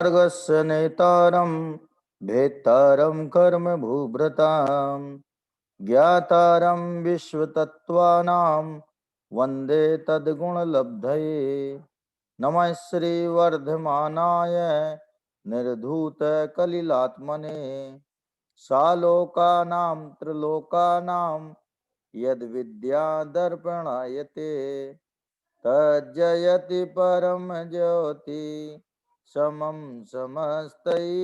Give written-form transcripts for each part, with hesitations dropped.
मार्गस्य नेतारं भेत्तारं कर्म भूभृतां ज्ञातारं विश्वतत्त्वानां वन्दे तद्गुणलब्धये। नमः श्रीवर्धमानाय निर्धूतकलिलात्मने सालोकानां त्रिलोकानां यद्विद्यादर्पणायते तज्जयति परम ज्योति समं समस्तैरनन्तपर्यायै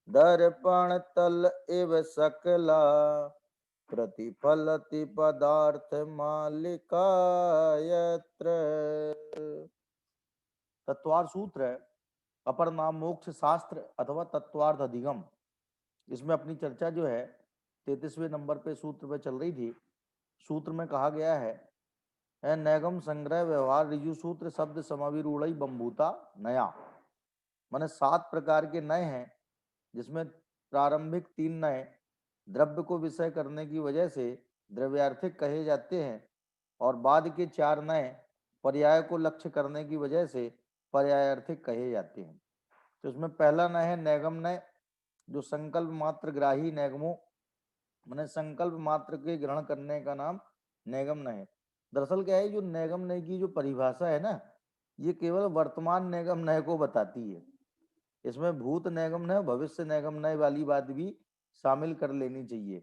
दर्पणतल इव सकला प्रतिफलति पदार्थमालिका यत्र। तत्वार्थ सूत्र है, अपर नाम मोक्ष शास्त्र अथवा तत्वार्थ अधिगम। इसमें अपनी चर्चा जो है 33वें नंबर पे सूत्र पे चल रही थी। सूत्र में कहा गया है नैगम संग्रह व्यवहार ऋजु सूत्र शब्द समाविरूढ़ बम्भूता नया। माने 7 प्रकार के नय हैं, जिसमें प्रारंभिक 3 नय द्रव्य को विषय करने की वजह से द्रव्यार्थिक कहे जाते हैं और बाद के 4 नय पर्याय को लक्ष्य करने की वजह से पर्यायार्थिक कहे जाते हैं। तो इसमें पहला नय है नैगम नय, जो संकल्प मात्र ग्राही नैगमो मैंने संकल्प मात्र के ग्रहण करने का नाम नैगम नय है। दरअसल क्या है, जो नैगम नय की जो परिभाषा है ना, ये केवल वर्तमान नैगम नय को बताती है। इसमें भूत नैगम नय भविष्य नैगम नय वाली बात भी शामिल कर लेनी चाहिए।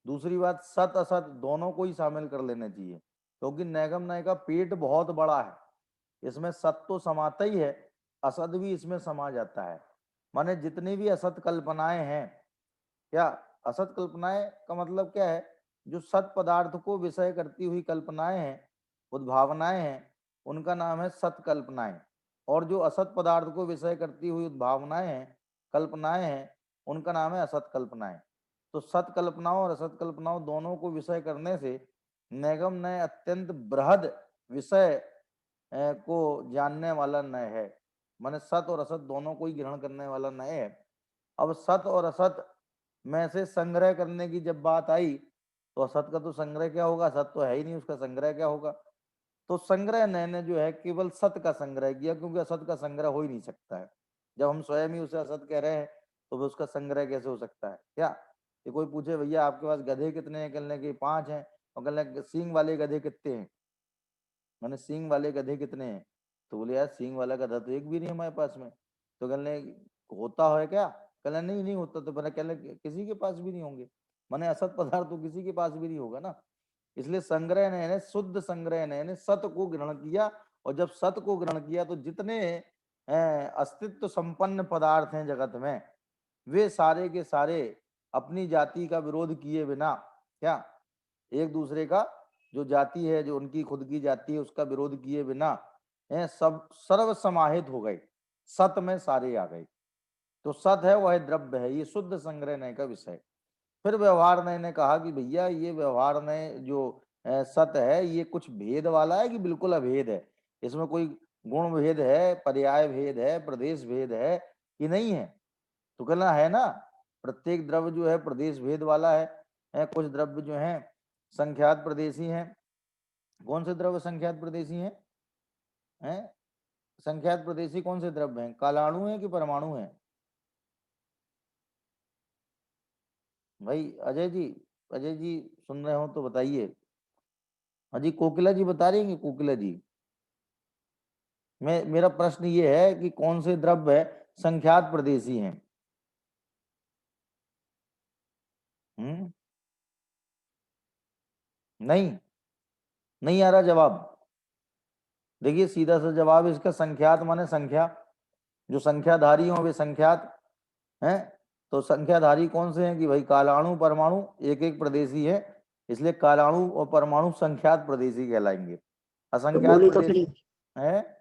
दूसरी बात, सत असत दोनों को ही शामिल कर लेना चाहिए, क्योंकि नैगम नय का पेट बहुत बड़ा है। इसमें सत तो समाता ही है, असत भी इसमें समा जाता है। माने जितनी भी असत कल्पनाएं हैं, क्या असत कल्पनाएं का मतलब क्या है, जो सत पदार्थ को विषय करती हुई कल्पनाएं हैं, उद्भावनाएं हैं, उनका नाम है सत कल्पनाएं। और जो असत पदार्थ को विषय करती हुई उद्भावनाएं हैं, कल्पनाएं हैं, उनका नाम है असत कल्पनाएं। तो सत कल्पनाओं और असत कल्पनाओं दोनों को विषय करने से नैगम नय अत्यंत बृहद विषय को जानने वाला नय है। माने सत और असत दोनों को ही ग्रहण करने वाला नय है। अब सत और असत में से संग्रह करने की जब बात आई, तो असत का तो संग्रह क्या होगा, असत तो है ही नहीं, उसका संग्रह क्या होगा। तो संग्रह नय ने जो है केवल सत का संग्रह किया, क्योंकि असत का संग्रह हो ही नहीं सकता है। जब हम स्वयं ही उसे असत कह रहे हैं, तो उसका संग्रह कैसे हो सकता है। क्या ये कोई पूछे भैया आपके पास गधे कितने हैं, कहने के 5 हैं, और कहने सींग वाले गधे कितने हैं, मैंने सींग वाले गधे कितने हैं, तो बोले यार सींग वाला गधा तो एक भी नहीं हमारे पास में। तो कहने होता है क्या, कहना नहीं नहीं होता। तो मैंने कहने किसी के पास भी नहीं होंगे, मैंने असत पदार्थ तो किसी के पास भी नहीं होगा ना। इसलिए संग्रह ने शुद्ध संग्रह ने सत को ग्रहण किया, और जब सत को ग्रहण किया तो जितने अस्तित्व संपन्न पदार्थ हैं जगत में, वे सारे के सारे अपनी जाति का विरोध किए बिना, क्या एक दूसरे का जो जाति है, जो उनकी खुद की जाति है, उसका विरोध किए बिना सब सर्व समाहित हो गए, सत में सारे आ गए। तो सत है वह द्रव्य है, ये शुद्ध संग्रह नय का विषय। फिर व्यवहार नय ने कहा कि भैया ये व्यवहार नय जो सत है, ये कुछ भेद वाला है कि बिल्कुल अभेद है, इसमें कोई गुण भेद है, पर्याय भेद है, प्रदेश भेद है कि नहीं है। तो कहना है ना, प्रत्येक द्रव्य जो है प्रदेश भेद वाला है। कुछ द्रव्य जो है संख्यात प्रदेशी हैं। कौन से द्रव्य संख्यात प्रदेशी हैं? संख्यात प्रदेशी कौन से द्रव्य हैं, कालाणु है कि परमाणु है? भाई अजय जी सुन रहे हो तो बताइए। हाँ जी, कोकिला जी बता रही हैं, कोकिला जी। मेरा प्रश्न ये है कि कौन से द्रव्य संख्यात प्रदेशी हैं? नहीं, नहीं आ रहा जवाब। देखिए सीधा सा जवाब इसका संख्यात माने संख्या, जो संख्याधारी हो वे संख्यात हैं। तो संख्याधारी कौन से हैं कि भाई कालाणु परमाणु एक एक प्रदेशी है, इसलिए कालाणु और परमाणु संख्यात प्रदेशी कहलाएंगे। तो असंख्यात बोली तो प्रदेश फिर है।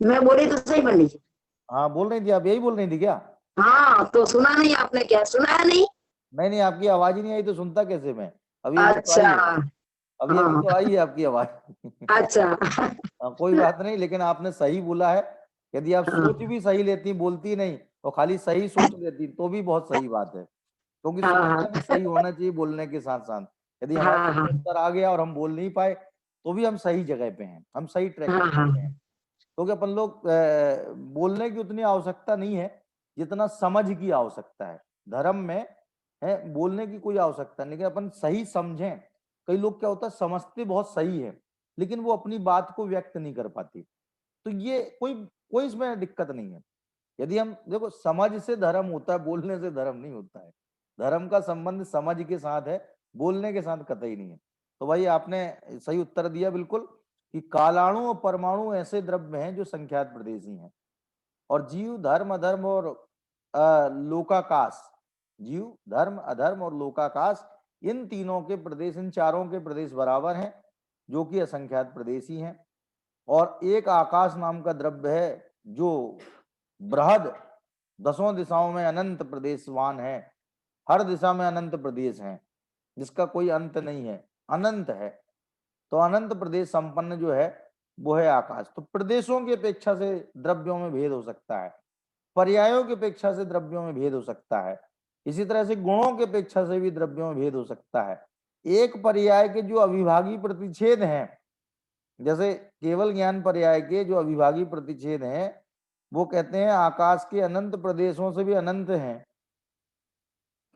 मैं बोली तो सही बन लीजिए। हाँ बोल रही थी आप, यही बोल रही थी क्या? हाँ तो सुना नहीं आपने, क्या सुनाया नहीं? नहीं नहीं, आपकी आवाज ही नहीं आई तो सुनता कैसे मैं? अभी अभी तो आई अच्छा। है, अभी अभी हाँ। तो आई है आपकी आवाज। अच्छा। कोई बात नहीं, लेकिन आपने सही बोला है। यदि आप सोच हाँ भी सही लेती, बोलती नहीं और खाली सही सोच लेती, तो भी बहुत सही बात है, क्योंकि हाँ सोचना भी सही होना चाहिए बोलने के साथ साथ। यदि हमारे हाँ मुंह हाँ में उत्तर आ गया और हम बोल नहीं पाए, तो भी हम सही जगह पे हैं, हम सही ट्रैक हाँ पे हाँ चल रहे हैं। क्योंकि अपन लोग बोलने की उतनी आवश्यकता नहीं है जितना समझ की आवश्यकता है। धर्म में है बोलने की कोई आवश्यकता नहीं, लेकिन अपन सही समझें। कई लोग क्या होता है समझते बहुत सही है लेकिन वो अपनी बात को व्यक्त नहीं कर पाती। तो ये कोई कोई इसमें दिक्कत नहीं है। यदि हम देखो समझ से धर्म होता है, बोलने से धर्म नहीं होता है। धर्म का संबंध समझ के साथ है, बोलने के साथ कतई नहीं है। तो भाई आपने सही उत्तर दिया बिल्कुल कि कालाणु और परमाणु ऐसे द्रव्य हैं जो संख्यात प्रदेशी हैं। और जीव धर्म अधर्म और लोकाकाश, जीव धर्म अधर्म और लोकाकाश, इन तीनों के प्रदेश, इन चारों के प्रदेश बराबर हैं जो कि असंख्यात प्रदेशी हैं। और एक आकाश नाम का द्रव्य है जो बृहद, दसों दिशाओं में अनंत प्रदेशवान है। हर दिशा में अनंत प्रदेश हैं जिसका कोई अंत नहीं है, अनंत है। तो अनंत प्रदेश संपन्न जो है वो है आकाश। तो प्रदेशों की अपेक्षा से द्रव्यों में भेद हो सकता है, पर्यायों की अपेक्षा से द्रव्यों में भेद हो सकता है, इसी तरह से गुणों की अपेक्षा से भी द्रव्यों में भेद हो सकता है। एक पर्याय के जो अविभागी प्रतिच्छेद हैं, जैसे केवल ज्ञान पर्याय के जो अविभागी प्रतिच्छेद हैं वो कहते हैं आकाश के अनंत प्रदेशों से भी अनंत हैं।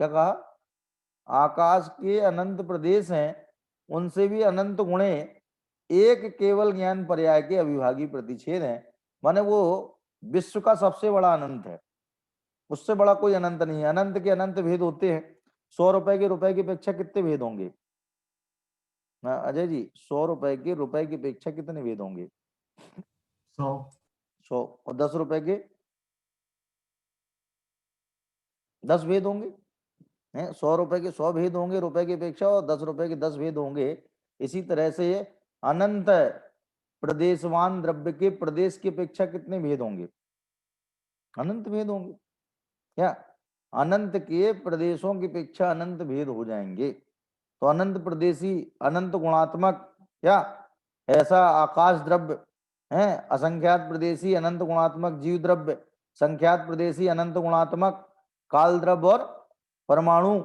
क्या कहा? आकाश के अनंत प्रदेश हैं उनसे भी अनंत गुणे एक केवल ज्ञान पर्याय के अविभागी प्रतिच्छेद हैं। माने वो विश्व का सबसे बड़ा अनंत है, उससे बड़ा कोई अनंत नहीं है। अनंत के अनंत भेद होते हैं। 100 रुपए के रुपए की अपेक्षा कितने भेद होंगे? हाँ, अजय जी 100 रुपए के रुपए की अपेक्षा कितने भेद होंगे? 100। और 10 रुपए के 10 भेद होंगे हैं। 100 रुपए के 100 भेद होंगे रुपए की अपेक्षा, और 10 रुपए के 10 भेद होंगे। इसी तरह से ये अनंत प्रदेशवान द्रव्य के प्रदेश की अपेक्षा कितने भेद होंगे? अनंत भेद होंगे। क्या अनंत के प्रदेशों की अपेक्षा अनंत भेद हो जाएंगे? तो अनंत प्रदेशी, अनंत गुणात्मक, क्या ऐसा आकाश द्रव्य है, असंख्यात प्रदेशी अनंत गुणात्मक जीव द्रव्य, संख्यात प्रदेशी अनंत गुणात्मक काल द्रव्य और परमाणु।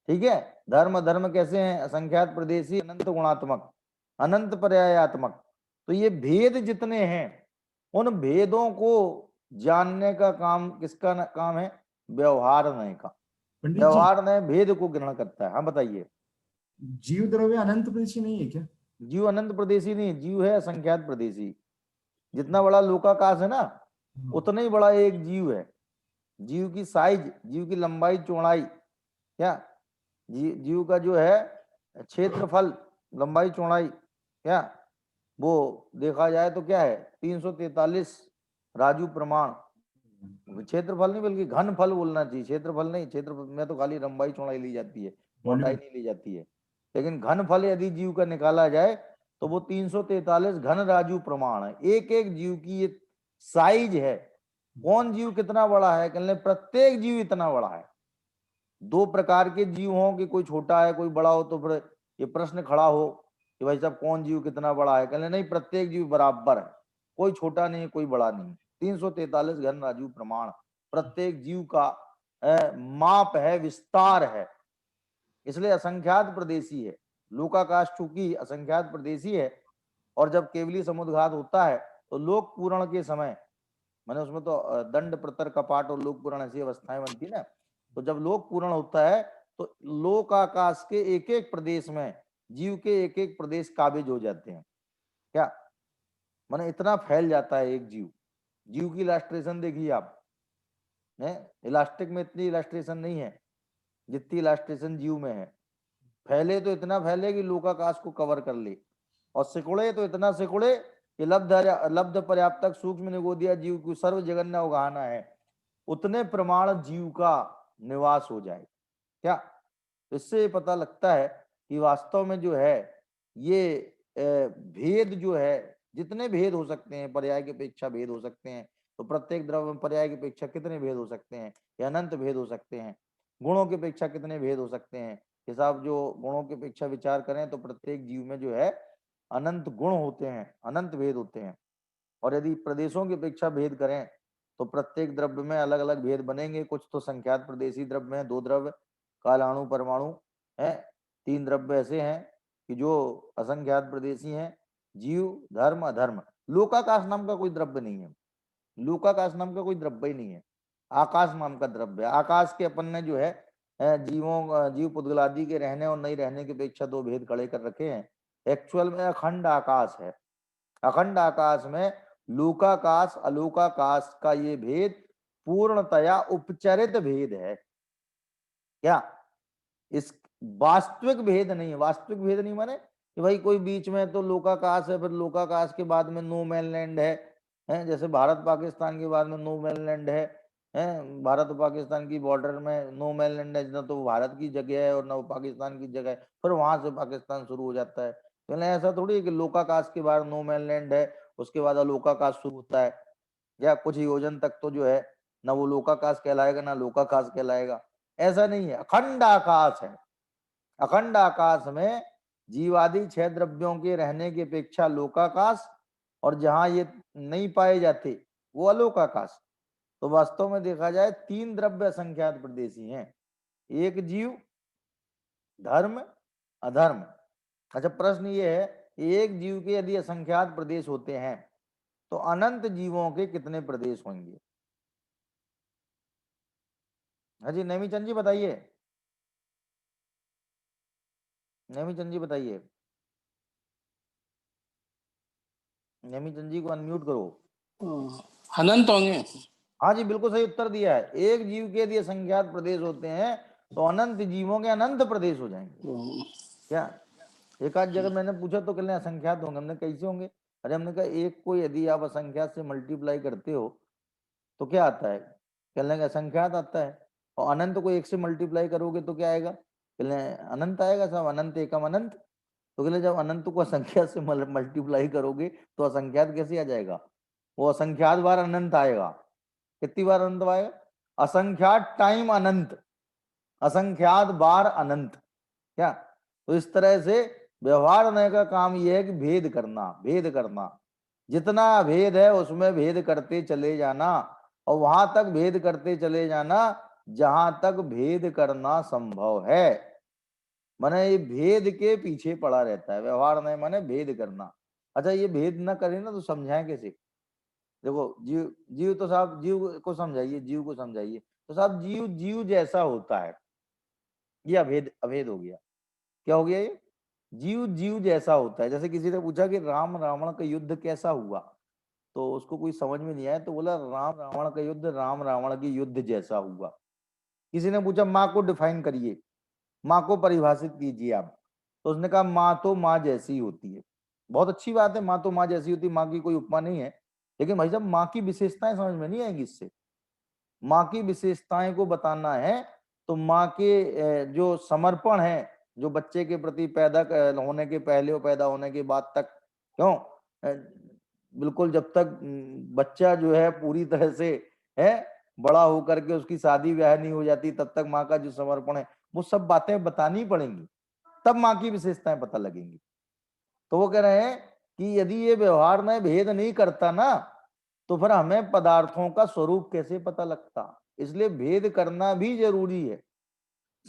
ठीक है, धर्म धर्म कैसे हैं? असंख्यात प्रदेशी अनंत गुणात्मक अनंत पर्यायात्मक। तो ये भेद जितने हैं उन भेदों को जानने का काम किसका काम है? व्यवहार नय का। पंडित जी, व्यवहार नय भेद को ग्रहण करता है। हाँ बताइए। जीव द्रव्य अनंत प्रदेशी नहीं है क्या? जीव अनंत प्रदेशी नहीं, जीव है असंख्यात प्रदेशी। जितना बड़ा लोकाकाश है ना उतना ही बड़ा एक जीव है। जीव की साइज, जीव की लंबाई चौड़ाई, क्या जीव का जो है क्षेत्रफल, लंबाई चौड़ाई, क्या वो देखा जाए तो क्या है 343 राजू प्रमाण। क्षेत्रफल नहीं बल्कि घनफल बोलना चाहिए, क्षेत्रफल नहीं। क्षेत्रफल में तो खाली लंबाई चौड़ाई ली जाती है, मोटाई नहीं ली जाती है। लेकिन घनफल यदि जीव का निकाला जाए तो वो 343 घन राजू प्रमाण है। एक एक जीव की ये साइज है। कौन जीव कितना बड़ा है? कहने प्रत्येक जीव इतना बड़ा है। दो प्रकार के जीव हों कि कोई छोटा है कोई बड़ा हो तो फिर ये प्रश्न खड़ा हो कि भाई साहब कौन जीव कितना बड़ा है? कहने नहीं, प्रत्येक जीव बराबर है, कोई छोटा नहीं कोई बड़ा नहीं। 343 घन राजू प्रमाण प्रत्येक जीव का माप है, विस्तार है। इसलिए असंख्यात प्रदेशी है। लोकाकाश चूंकि असंख्यात प्रदेशी है, और जब केवली समुद्घात होता है तो लोक पूरण के समय, मैंने उसमें तो दंड प्रतर कपाट और लोक पूरण ऐसी अवस्थाएं बनती है ना, तो जब लोक पूर्ण होता है तो लोक आकाश के एक एक प्रदेश में जीव के एक एक प्रदेश काबिज हो जाते हैं। क्या माने इतना फैल जाता है एक जीव। जीव की इलास्ट्रेशन देखिए आप, है इलास्टिक में इतनी इलास्ट्रेशन नहीं है जितनी इलास्ट्रेशन जीव में है। फैले तो इतना फैले कि लोक आकाश को कवर कर ले, और सिकुड़े तो इतना सिकुड़े कि लब्ध पर्याप्तक सूक्ष्म निगोदिया जीव को सर्व जगन्य उगाना है, उतने प्रमाण जीव का निवास हो जाए। क्या इससे पता लगता है कि वास्तव में जो है ये भेद जो है, जितने भेद हो सकते हैं पर्याय की अपेक्षा भेद हो सकते हैं। तो प्रत्येक द्रव्य में पर्याय की अपेक्षा कितने भेद हो सकते हैं? या अनंत भेद हो सकते हैं। गुणों की अपेक्षा कितने भेद हो सकते हैं? हिसाब जो गुणों की अपेक्षा विचार करें तो प्रत्येक जीव में जो है अनंत गुण होते हैं, अनंत भेद होते हैं। और यदि प्रदेशों की अपेक्षा भेद करें तो प्रत्येक द्रव्य में अलग अलग भेद बनेंगे। कुछ तो संख्यात प्रदेशी द्रव्य हैं, 2 द्रव्य कालाणु परमाणु है। 3 द्रव्य ऐसे हैं कि जो असंख्यात प्रदेशी हैं, जीव धर्म अधर्म। लोकाकाश नाम का कोई द्रव्य नहीं है, लोकाकाश नाम का कोई द्रव्य ही नहीं है, आकाश नाम का द्रव्य है। आकाश के अपन ने जो है जीव पुद्गल आदि के रहने और नहीं रहने की अपेक्षा दो भेद खड़े कर रखे हैं। एक्चुअल में अखंड आकाश है, अखंड आकाश में लोकाकाश अलोकाकाश का ये भेद पूर्णतया उपचरित भेद है। क्या इस वास्तविक भेद नहीं है, वास्तविक भेद नहीं माने कि भाई कोई बीच में तो लोकाकाश है, फिर लोकाकाश के बाद में नो मैन लैंड है, जैसे भारत पाकिस्तान के बाद में नो मैन लैंड है, भारत और पाकिस्तान की बॉर्डर में नो मैन लैंड है, ना तो वो भारत की जगह है और ना वो पाकिस्तान की जगह है, फिर वहां से पाकिस्तान शुरू हो जाता है। तो ऐसा थोड़ी है कि लोकाकाश के बाद नो मैन लैंड है, उसके बाद अलोकाकाश शुरू होता है, या कुछ योजन तक तो जो है ना वो लोकाकाश कहलाएगा ना लोकाकाश कहलाएगा, ऐसा नहीं है। अखंड आकाश है, अखंड आकाश में जीवादि छह द्रव्यों के रहने की अपेक्षा लोकाकाश, और जहां ये नहीं पाए जाते वो अलोकाकाश। तो वास्तव में देखा जाए तीन द्रव्य असंख्यात प्रदेशी हैं, एक जीव, धर्म, अधर्म। अच्छा प्रश्न ये है, एक जीव के यदि असंख्यात प्रदेश होते हैं तो अनंत जीवों के कितने प्रदेश होंगे? हाँ जी नेमीचंद जी बताइए, नेमीचंद जी बताइए, नेमीचंद जी को अनम्यूट करो। अनंत होंगे। हाँ जी बिल्कुल सही उत्तर दिया है, एक जीव के यदि असंख्यात प्रदेश होते हैं तो अनंत जीवों के अनंत प्रदेश हो जाएंगे। क्या एक आध जगह मैंने पूछा तो कहने असंख्यात होंगे, हमने कैसे होंगे? अरे हमने कहा एक को यदि आप असंख्यात से मल्टीप्लाई करते हो तो क्या आता है? कहने लगे असंख्यात आता है। और अनंत को एक से मल्टीप्लाई करोगे तो क्या आएगा? कहने अनंत आएगा साहब, अनंत एकम अनंत। तो कहले जब अनंत को असंख्यात से मल्टीप्लाई करोगे तो असंख्यात कैसे आ जाएगा? वो असंख्यात बार अनंत आएगा। कितनी बार अनंत आएगा? असंख्यात टाइम अनंत, असंख्यात बार अनंत। क्या तो इस तरह से व्यवहार होने का काम यह है कि भेद करना, भेद करना, जितना भेद है उसमें भेद करते चले जाना, और वहां तक भेद करते चले जाना जहां तक भेद करना संभव है। माने ये भेद के पीछे पड़ा रहता है व्यवहार, नहीं माने भेद करना। अच्छा ये भेद ना करें ना तो समझाएं कैसे? देखो जीव, जीव तो साहब जीव को समझाइए, जीव को समझाइए तो साहब जीव जीव जैसा होता है, ये अभेद अभेद हो गया। क्या हो गया ये? जीव जीव जैसा होता है। जैसे किसी ने पूछा कि राम रावण का युद्ध कैसा हुआ, तो उसको कोई समझ में नहीं आया तो बोला राम रावण का युद्ध राम रावण के युद्ध जैसा हुआ। किसी ने पूछा माँ को डिफाइन करिए, माँ को परिभाषित कीजिए आप, तो उसने कहा माँ तो माँ जैसी होती है। बहुत अच्छी बात है, माँ तो माँ जैसी होती है, माँ की कोई उपमा नहीं है, लेकिन भाई साहब माँ की विशेषताएं समझ में नहीं आएंगी इससे। माँ की विशेषताएं को बताना है तो माँ के जो समर्पण है, जो बच्चे के प्रति पैदा होने के पहले और पैदा होने के बाद तक, क्यों बिल्कुल जब तक बच्चा जो है पूरी तरह से है बड़ा होकर के उसकी शादी ब्याह नहीं हो जाती तब तक माँ का जो समर्पण है वो सब बातें बतानी पड़ेंगी, तब माँ की विशेषताएं पता लगेंगी। तो वो कह रहे हैं कि यदि ये व्यवहार में भेद नहीं करता ना तो फिर हमें पदार्थों का स्वरूप कैसे पता लगता? इसलिए भेद करना भी जरूरी है,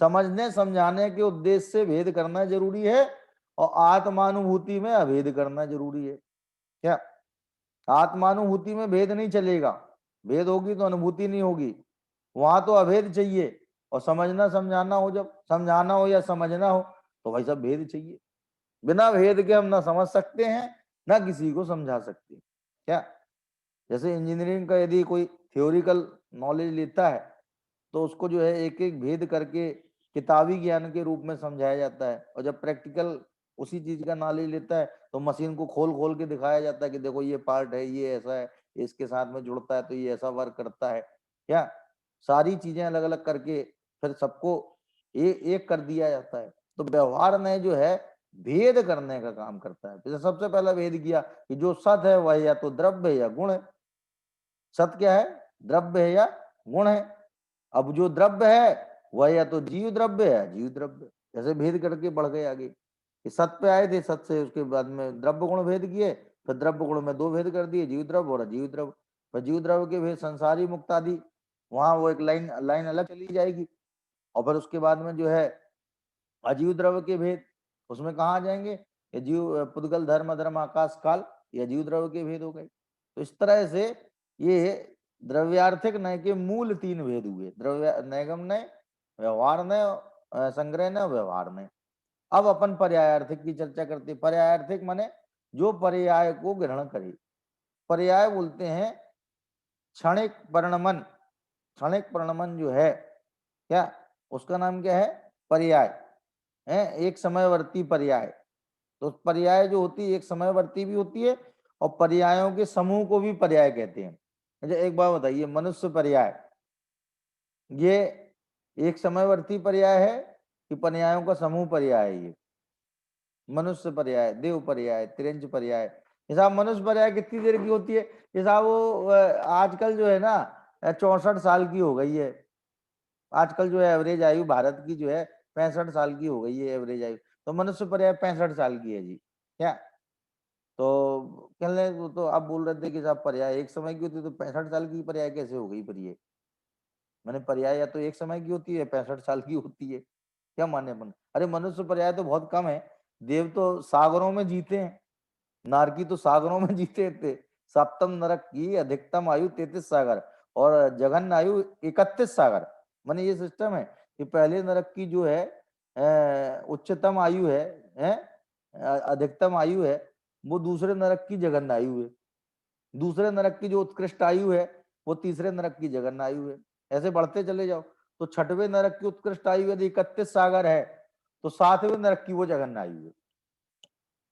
समझने समझाने के उद्देश्य से भेद करना जरूरी है, और आत्मानुभूति में अभेद करना जरूरी है। क्या आत्मानुभूति में भेद नहीं चलेगा, भेद होगी तो अनुभूति नहीं होगी, वहां तो अभेद चाहिए। और समझना समझाना हो, जब समझाना हो या समझना हो तो भाई सब भेद चाहिए। बिना भेद के हम ना समझ सकते हैं ना किसी को समझा सकते। क्या जैसे इंजीनियरिंग का यदि कोई थ्योरिकल नॉलेज लेता है तो उसको जो है एक एक भेद करके किताबी ज्ञान के रूप में समझाया जाता है, और जब प्रैक्टिकल उसी चीज का नॉलेज लेता है तो मशीन को खोल खोल के दिखाया जाता है कि देखो ये पार्ट है, ये ऐसा है, इसके साथ में जुड़ता है तो ये ऐसा वर्क करता है। क्या सारी चीजें अलग अलग करके फिर सबको एक कर दिया जाता है। तो व्यवहार में जो है भेद करने का काम करता है। जैसे सबसे पहला भेद किया कि जो सत है वह या तो द्रव्य है या गुण है। सत क्या है? द्रव्य है या गुण है। अब जो द्रव्य है वह या तो जीव द्रव्य है जीव द्रव्य। जैसे भेद करके बढ़ गए आगे कि सत पे आए थे, सत से उसके बाद में द्रव्य गुण भेद किए, फिर द्रव्य गुण में दो भेद कर दिए, जीव द्रव्य और अजीव द्रव्य। फिर जीव द्रव्य के भेद संसारी मुक्त आदि, वहां वो एक लाइन लाइन अलग चली जाएगी। और फिर उसके बाद में जो है अजीव द्रव्य के भेद, उसमें कहाँ आ जाएंगे? ये जीव पुद्गल धर्म अधर्म आकाश काल, ये अजीव द्रव्य के भेद हो गए। तो इस तरह से ये द्रव्यार्थिक नय के मूल 3 भेद हुए, द्रव्य नैगम नय, व्यवहार नय, संग्रह नय, व्यवहार नय। अब अपन पर्यायार्थिक की चर्चा करते। पर्यायार्थिक माने जो पर्याय को ग्रहण करे। पर्याय बोलते हैं क्षणिक परिणमन। क्षणिक परिणमन जो है क्या, उसका नाम क्या है, पर्याय है, एक समयवर्ती पर्याय। तो पर्याय जो होती है एक समयवर्ती भी होती है, और पर्यायों के समूह को भी पर्याय कहते हैं। अच्छा एक बात बताइए, मनुष्य पर्याय ये एक समयवर्ती पर्याय है कि पर्यायों का समूह पर्याय है? ये मनुष्य पर्याय, देव पर्याय, तिरंज पर्याय। साहब मनुष्य पर्याय कितनी देर की होती है? ये साहब वो आजकल जो है ना 64 साल की हो गई है। आजकल जो है एवरेज आयु भारत की जो है 65 साल की हो गई है एवरेज आयु। तो मनुष्य पर्याय 65 साल की है जी क्या? तो कहने तो आप बोल रहे थे कि साहब पर्याय एक समय की होती, तो 65 साल की पर्याय कैसे हो गई? पर्याय मैंने पर्याय या तो एक समय की होती है 65 साल की होती है, क्या माने अपन? अरे मनुष्य पर्याय तो बहुत कम है। देव तो सागरों में जीते हैं, नारकी तो सागरों में जीते थे। सप्तम नरक की अधिकतम आयु 33 सागर और जघन्य आयु 31 सागर। माने ये सिस्टम है कि पहले नरक की जो है उच्चतम आयु है, अधिकतम आयु है, वो दूसरे नरक की जघन्य आयु है। दूसरे नरक की जो उत्कृष्ट आयु है वो तीसरे नरक की जघन्य आयु है। ऐसे बढ़ते चले जाओ तो छठवें नरक की उत्कृष्ट आयु यदि 31 सागर है तो सातवें नरक की वो जघन्य आयु है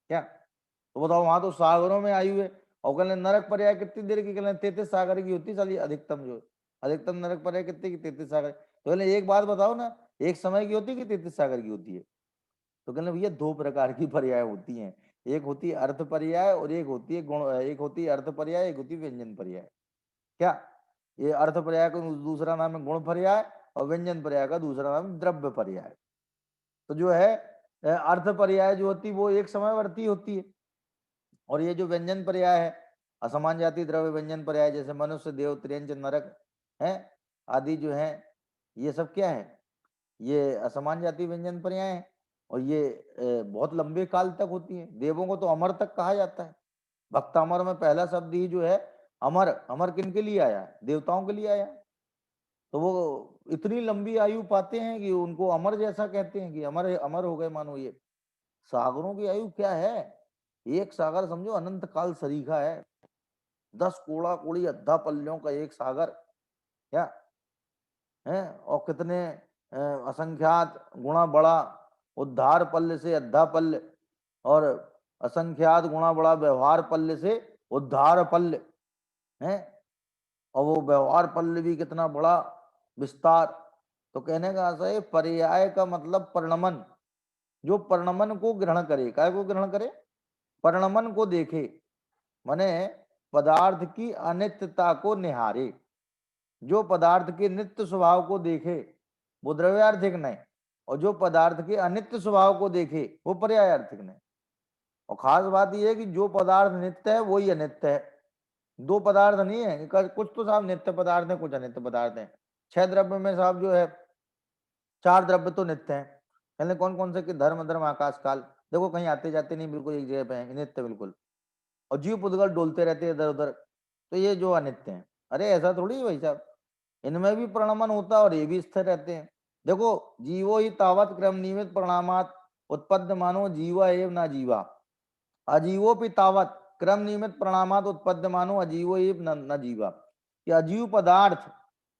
क्या? तो बताओ वहां तो सागरों में आयु है, और कहने नरक पर्याय कितनी देर की? कहने 33 सागर की होती साली अधिकतम, जो अधिकतम नरक पर्याय कितने की? 33 सागर। तो कहने एक बात बताओ ना, एक समय की होती है कि 33 सागर की होती है? तो कहने भैया दो प्रकार की पर्याय होती हैं, एक होती है अर्थ पर्याय और एक होती है गुण, एक होती है अर्थ पर्याय, एक होती है व्यंजन पर्याय क्या? ये अर्थ पर्याय का दूसरा नाम है गुण पर्याय, और व्यंजन पर्याय का दूसरा नाम है द्रव्य पर्याय। तो जो है अर्थ पर्याय जो होती है वो एक समयवर्ती होती है, और ये जो व्यंजन पर्याय है असमान जाति द्रव्य व्यंजन पर्याय, जैसे मनुष्य, देव, त्रियंच, नरक है आदि जो है, ये सब क्या है? ये असमान जाति व्यंजन पर्याय है, और ये बहुत लंबे काल तक होती है। देवों को तो अमर तक कहा जाता है। भक्तामर में पहला शब्द ही जो है अमर, अमर किन के लिए आया? देवताओं के लिए आया। तो वो इतनी लंबी आयु पाते हैं कि उनको अमर जैसा कहते हैं कि अमर अमर हो गए मानो ये। सागरों की आयु क्या है? एक सागर समझो अनंत काल सरीखा है। 10 कोड़ा कोड़ी अद्धा पल्लियों का एक सागर क्या है? और कितने असंख्यात गुणा बड़ा उद्धार पल्ल से अद्धा पल्ल, और असंख्यात गुणा बड़ा व्यवहार पल्ल से उद्धार पल्ल है, और वो व्यवहार पल्ल भी कितना बड़ा विस्तार। तो कहने का आशा है पर्याय का मतलब परिणमन, जो परिणमन को ग्रहण करे। काय को ग्रहण करे? परिणमन को देखे, माने पदार्थ की अनित्यता को निहारे। जो पदार्थ के नित्य स्वभाव को देखे वो द्रव्यार्थिक नहीं, और जो पदार्थ के अनित्य स्वभाव को देखे वो पर्यायार्थिक नहीं। और खास बात यह है कि जो पदार्थ नित्य है वही अनित्य है। दो पदार्थ नहीं है, कुछ तो साहब नित्य पदार्थ है, कुछ अनित्य पदार्थ है। 6 द्रव्य में साहब जो है 4 द्रव्य तो नित्य है। पहले कौन कौन से? कि धर्म, धर्म, आकाश, काल। देखो कहीं आते जाते नहीं, बिल्कुल एक जगह पे है, नित्य बिल्कुल। और जीव पुद्गल डोलते रहते हैं इधर उधर, तो ये जो अनित्य है। अरे ऐसा थोड़ी है भाई साहब, इनमें भी परिणमन होता है और ये भी स्थिर रहते हैं। देखो जीवो ही तावत क्रम नियमित परिणामात उत्पद्य मानो जीवा एवं ना जीवा, अजीवो भी तावत क्रम नियमित परिणामात उत्पद्य मानो अजीवो एवं न जीवा। कि अजीव पदार्थ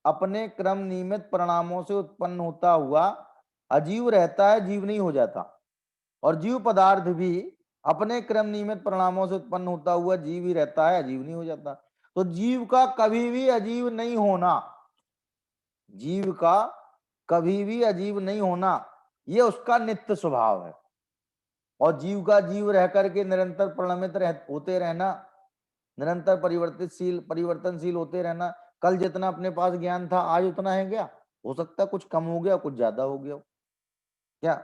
अपने क्रम नियमित परिणामों से उत्पन्न होता हुआ अजीव रहता है, जीव नहीं हो जाता। और जीव पदार्थ भी अपने क्रम नियमित परिणामों से उत्पन्न होता हुआ जीव ही रहता है, अजीव नहीं हो जाता। तो जीव का कभी भी अजीव नहीं होना, जीव का कभी भी अजीव नहीं होना, ये उसका नित्य स्वभाव है। और जीव का जीव रह करके निरंतर परिणमित होते रहना, निरंतर परिवर्तनशील होते रहना। कल जितना अपने पास ज्ञान था आज उतना है क्या? हो सकता है कुछ कम हो गया, कुछ ज्यादा हो गया, क्या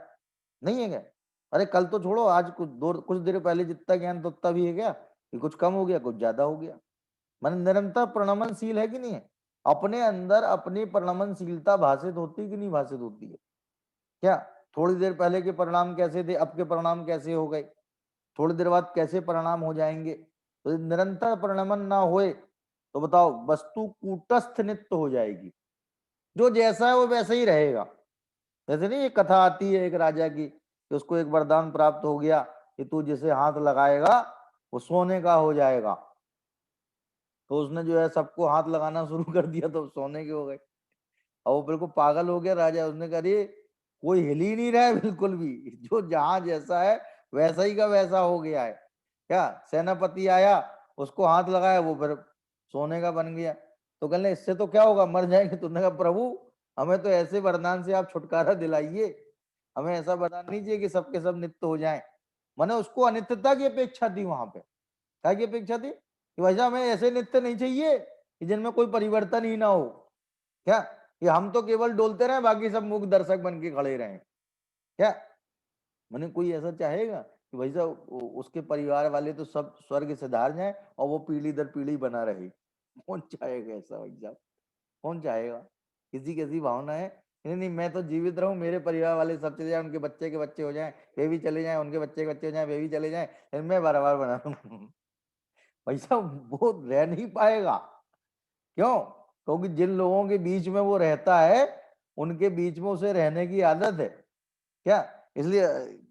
नहीं है क्या? अरे कल तो छोड़ो, आज कुछ देर पहले जितना ज्ञान था उतना भी है क्या? कि कुछ कम हो गया, कुछ ज्यादा हो गया। मन निरंतर परिणमनशील है कि नहीं है? अपने अंदर अपनी परिणमनशीलता भाषित होती है कि नहीं भाषित होती है? क्या थोड़ी देर पहले के परिणाम कैसे थे, अब के परिणाम कैसे हो गए, थोड़ी देर बाद कैसे परिणाम हो जाएंगे? तो यदि निरंतर परिणमन ना होए तो बताओ वस्तु कूटस्थ नित्य हो जाएगी, जो जैसा है वो वैसा ही रहेगा। जैसे नहीं, ये कथा आती है एक राजा की कि उसको एक वरदान प्राप्त हो गया कि तू जिसे हाथ लगाएगा वो सोने का हो जाएगा। तो उसने जो है सबको हाथ लगाना शुरू कर दिया तो सोने के हो गए। और वो बिल्कुल पागल हो गया राजा। उसने कहा अरे कोई हिल ही नहीं रहा है बिल्कुल भी, जो जहां जैसा है वैसा ही का वैसा हो गया है। क्या सेनापति आया, उसको हाथ लगाया, वो फिर सोने का बन गया। तो कहने इससे तो क्या होगा, मर जाएंगे। तुमने कहा प्रभु हमें तो ऐसे वरदान से आप छुटकारा दिलाइए, हमें ऐसा वरदान नहीं चाहिए कि सबके सब नित्य हो जाएं। मैंने उसको अनित्यता की अपेक्षा थी वहां पे। क्या की अपेक्षा थी कि भाई साहब हमें ऐसे नित्य नहीं चाहिए कि जिनमें कोई परिवर्तन ही ना हो। क्या कि हम तो केवल डोलते रहे, बाकी सब मूक दर्शक बन के खड़े रहे। क्या मैंने कोई ऐसा चाहेगा कि भाई साहब उसके परिवार वाले तो सब स्वर्ग से धार जाए और वो पीढ़ी दर पीढ़ी बना रहे? कौन चाहेगा ऐसा भाई साहब? कौन चाहेगा? किसी कैसी भावना है? नहीं नहीं, मैं तो जीवित रहूं, मेरे परिवार वाले सब चले जाए, उनके बच्चे के बच्चे हो जाएं, वे भी चले जाएं, उनके बच्चे के बच्चे हो जाएं, वे भी चले जाएं, फिर मैं बार बना रहूं। भाई साहब वो रह नहीं पाएगा। क्यों? क्योंकि जिन लोगों के बीच में वो रहता है उनके बीच में उसे रहने की आदत है। क्या इसलिए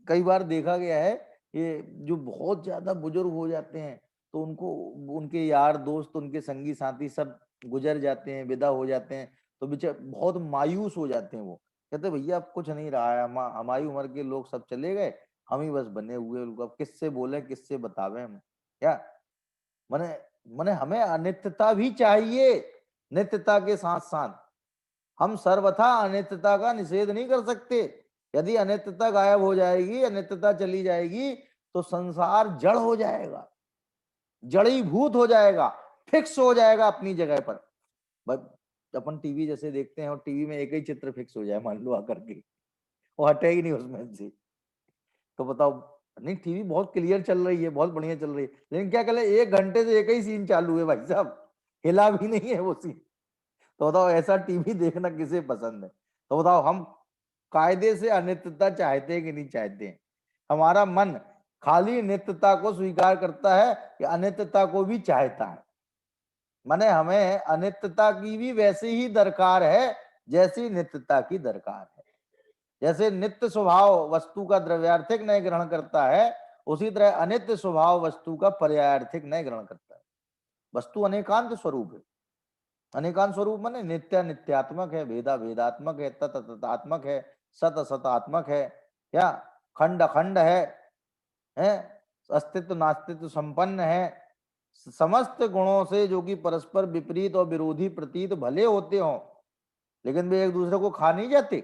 कई बार देखा गया है ये जो बहुत ज्यादा बुजुर्ग हो जाते हैं तो उनको उनके यार दोस्त, उनके संगी साथी सब गुजर जाते हैं, विदा हो जाते हैं, तो बेचारे बहुत मायूस हो जाते हैं। वो कहते भैया अब कुछ नहीं रहा है, हमारी उम्र के लोग सब चले गए, हम ही बस बने हुए, अब किससे बोले, किससे बतावे हम। क्या माने माने हमें अनित्यता भी चाहिए, नित्यता के साथ साथ हम सर्वथा अनित्यता का निषेध नहीं कर सकते। यदि अनित्यता गायब हो जाएगी, अनित्यता चली जाएगी तो संसार जड़ हो जाएगा, जड़ीभूत हो जाएगा, फिक्स हो जाएगा अपनी जगह पर। अपन टीवी जैसे देखते हैं और टीवी में एक ही चित्र फिक्स हो जाए मान लो आकर के, वो हटे ही नहीं उसमें से, तो बताओ। नहीं टीवी बहुत क्लियर चल रही है, बहुत बढ़िया चल रही है, लेकिन क्या करें 1 घंटे से एक ही सीन चालू है भाई साहब, हिला भी नहीं है वो सीन। तो बताओ ऐसा टीवी देखना किसे पसंद है? तो बताओ हम कायदे से अनित्यता चाहते हैं कि नहीं चाहते हैं? हमारा मन खाली नित्यता को स्वीकार करता है कि अनित्यता को भी चाहता है? माने हमें अनित्यता की भी वैसे ही दरकार है जैसी नित्यता की दरकार है। जैसे नित्य स्वभाव वस्तु का द्रव्यार्थिक नहीं ग्रहण करता है, उसी तरह अनित्य स्वभाव वस्तु का पर्यायार्थिक नहीं ग्रहण करता है। वस्तु अनेकांत स्वरूप है। अनेकांत स्वरूप माने नित्य नित्यात्मक है, भेदा भेदात्मक है, तत तत्आत्मक है, सत सतात्मक है, क्या खंड अखंड है, अस्तित्व नास्तित्व संपन्न है, समस्त गुणों से जो कि परस्पर विपरीत और विरोधी प्रतीत भले होते हों, लेकिन वे एक दूसरे को खा नहीं जाते।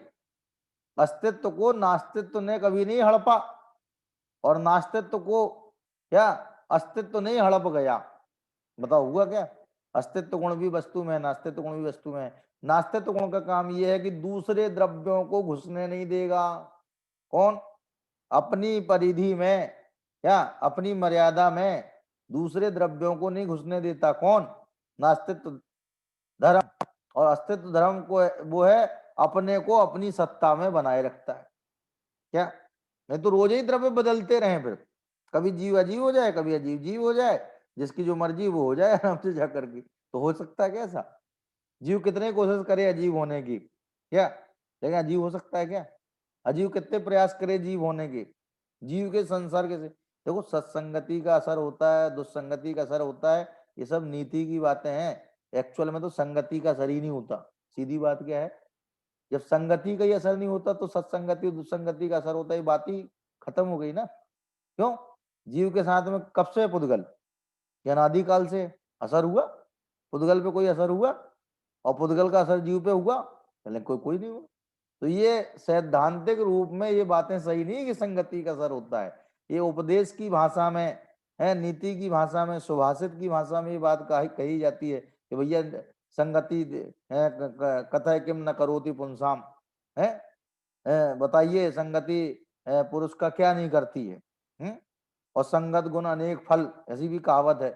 अस्तित्व को नास्तित्व ने कभी नहीं हड़पा और नास्तित्व को क्या अस्तित्व नहीं हड़प गया। बताओ हुआ क्या? अस्तित्व गुण भी वस्तु में है, नास्तित्व गुण भी वस्तु में है। नास्तित्व गुण का काम यह है कि दूसरे द्रव्यों को घुसने नहीं देगा। कौन? अपनी परिधि में, क्या अपनी मर्यादा में दूसरे द्रव्यों को नहीं घुसने देता। कौन? नास्तित्व धर्म। और अस्तित्व धर्म को वो है अपने को अपनी सत्ता में बनाए रखता है। क्या नहीं तो रोज ही द्रव्य बदलते रहे, फिर कभी जीव अजीव हो जाए, कभी अजीब जीव हो जाए, जिसकी जो मर्जी वो हो जाए आराम से जाकर के। तो हो सकता है क्या ऐसा? जीव कितने कोशिश करे अजीब होने की, क्या लेकिन अजीब हो सकता है क्या? अजीव कितने प्रयास करे जीव होने के, जीव के संसर्ग से। देखो सत्संगति का असर होता है, दुस्संगति का असर होता है, ये सब नीति की बातें हैं। एक्चुअल में तो संगति का असर ही नहीं होता। सीधी बात क्या है, जब संगति का ही असर नहीं होता तो सत्संगति और दुस्संगति का असर होता है, बात ही खत्म हो गई ना। क्यों? जीव के साथ में कब से पुद्गल, अनादिकाल से असर हुआ? पुद्गल पे कोई असर हुआ? और पुद्गल का असर जीव पे हुआ? लेकिन कोई नहीं हुआ। तो ये सैद्धांतिक रूप में ये बातें सही नहीं कि संगति का असर होता है। ये उपदेश की भाषा में है, नीति की भाषा में, सुभाषित की भाषा में ये बात कही जाती है कि भैया संगति है, कथय किम न करोति पुंसाम है, बताइए संगति पुरुष का क्या नहीं करती है? और संगत गुण अनेक फल, ऐसी भी कहावत है।